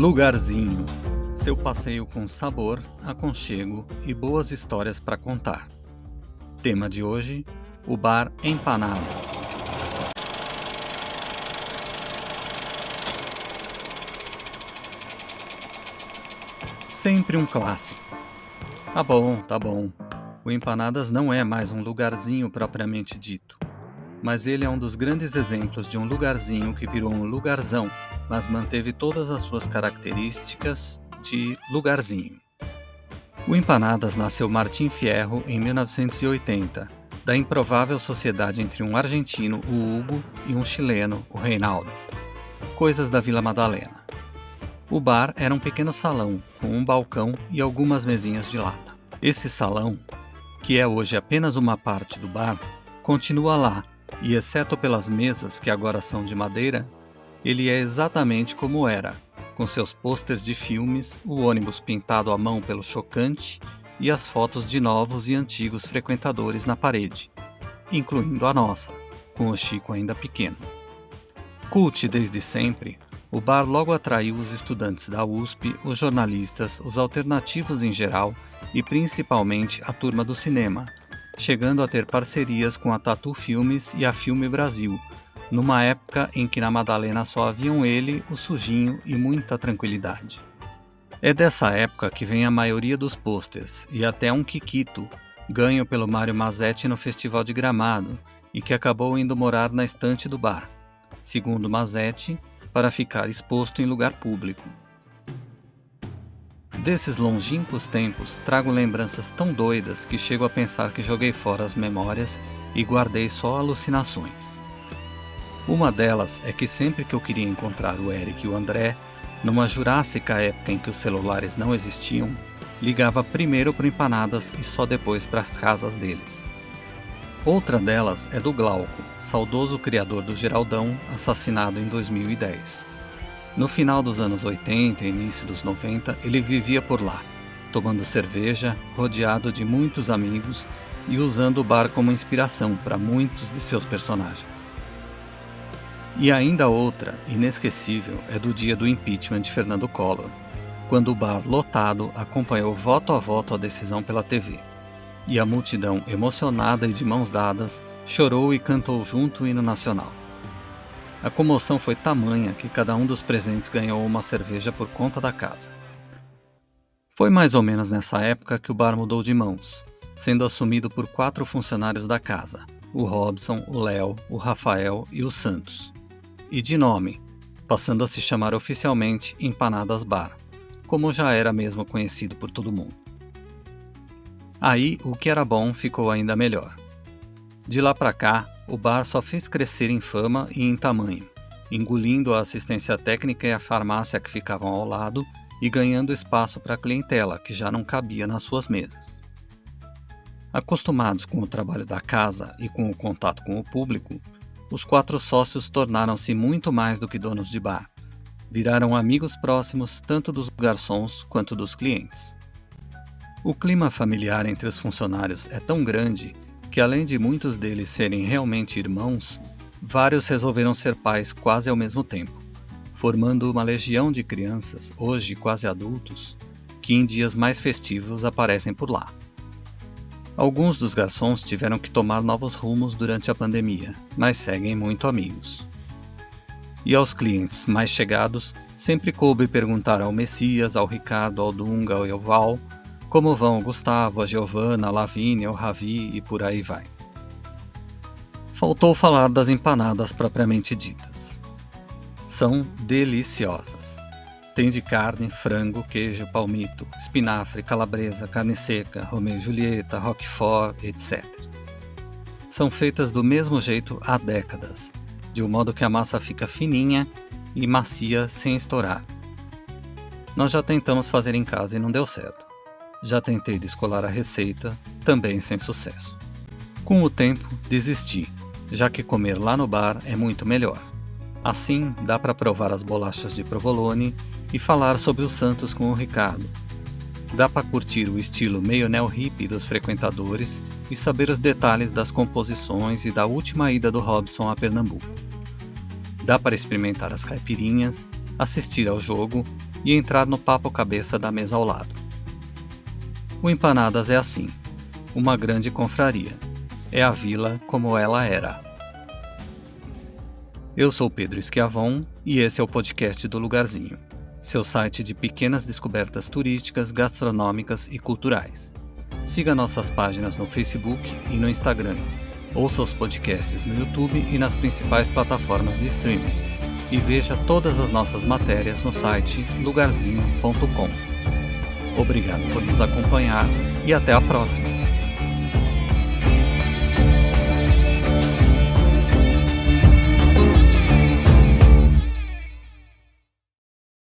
Lugarzinho. Seu passeio com sabor, aconchego e boas histórias para contar. Tema de hoje: o bar Empanadas. Sempre um clássico. Tá bom. O Empanadas não é mais um lugarzinho propriamente dito, mas ele é um dos grandes exemplos de um lugarzinho que virou um lugarzão, mas manteve todas as suas características de lugarzinho. O Empanadas nasceu Martim Fierro em 1980, da improvável sociedade entre um argentino, o Hugo, e um chileno, o Reinaldo. Coisas da Vila Madalena. O bar era um pequeno salão, com um balcão e algumas mesinhas de lata. Esse salão, que é hoje apenas uma parte do bar, continua lá, e exceto pelas mesas que agora são de madeira, ele é exatamente como era, com seus pôsteres de filmes, o ônibus pintado à mão pelo Chocante e as fotos de novos e antigos frequentadores na parede, incluindo a nossa, com o Chico ainda pequeno. Cult desde sempre, o bar logo atraiu os estudantes da USP, os jornalistas, os alternativos em geral e principalmente a turma do cinema, chegando a ter parcerias com a Tatu Filmes e a Filme Brasil, numa época em que na Madalena só haviam ele, o Sujinho e muita tranquilidade. É dessa época que vem a maioria dos pôsteres e até um Kikito, ganho pelo Mário Mazetti no Festival de Gramado e que acabou indo morar na estante do bar, segundo Mazetti, para ficar exposto em lugar público. Desses longínquos tempos, trago lembranças tão doidas que chego a pensar que joguei fora as memórias e guardei só alucinações. Uma delas é que sempre que eu queria encontrar o Eric e o André, numa jurássica época em que os celulares não existiam, ligava primeiro para Empanadas e só depois para as casas deles. Outra delas é do Glauco, saudoso criador do Geraldão, assassinado em 2010. No final dos anos 80 e início dos 90, ele vivia por lá, tomando cerveja, rodeado de muitos amigos e usando o bar como inspiração para muitos de seus personagens. E ainda outra, inesquecível, é do dia do impeachment de Fernando Collor, quando o bar lotado acompanhou voto a voto a decisão pela TV. E a multidão, emocionada e de mãos dadas, chorou e cantou junto o hino nacional. A comoção foi tamanha que cada um dos presentes ganhou uma cerveja por conta da casa. Foi mais ou menos nessa época que o bar mudou de mãos, sendo assumido por 4 funcionários da casa, o Robson, o Léo, o Rafael e o Santos. E de nome, passando a se chamar oficialmente Empanadas Bar, como já era mesmo conhecido por todo mundo. Aí, o que era bom ficou ainda melhor. De lá pra cá, o bar só fez crescer em fama e em tamanho, engolindo a assistência técnica e a farmácia que ficavam ao lado e ganhando espaço para a clientela, que já não cabia nas suas mesas. Acostumados com o trabalho da casa e com o contato com o público, os 4 sócios tornaram-se muito mais do que donos de bar. Viraram amigos próximos tanto dos garçons quanto dos clientes. O clima familiar entre os funcionários é tão grande que, além de muitos deles serem realmente irmãos, vários resolveram ser pais quase ao mesmo tempo, formando uma legião de crianças, hoje quase adultos, que em dias mais festivos aparecem por lá. Alguns dos garçons tiveram que tomar novos rumos durante a pandemia, mas seguem muito amigos. E aos clientes mais chegados, sempre coube perguntar ao Messias, ao Ricardo, ao Dunga, ao Elval, como vão o Gustavo, a Giovana, a Lavínia, o Ravi e por aí vai. Faltou falar das empanadas propriamente ditas. São deliciosas. Tem de carne, frango, queijo, palmito, espinafre, calabresa, carne seca, Romeu e Julieta, roquefort, etc. São feitas do mesmo jeito há décadas, de um modo que a massa fica fininha e macia sem estourar. Nós já tentamos fazer em casa e não deu certo. Já tentei descolar a receita, também sem sucesso. Com o tempo, desisti, já que comer lá no bar é muito melhor. Assim, dá para provar as bolachas de provolone e falar sobre os Santos com o Ricardo. Dá para curtir o estilo meio neo-hippie dos frequentadores e saber os detalhes das composições e da última ida do Robson a Pernambuco. Dá para experimentar as caipirinhas, assistir ao jogo e entrar no papo cabeça da mesa ao lado. O Empanadas é assim, uma grande confraria. É a vila como ela era. Eu sou Pedro Schiavon e esse é o podcast do Lugarzinho, seu site de pequenas descobertas turísticas, gastronômicas e culturais. Siga nossas páginas no Facebook e no Instagram. Ouça os podcasts no YouTube e nas principais plataformas de streaming. E veja todas as nossas matérias no site lugarzinho.com. Obrigado por nos acompanhar e até a próxima!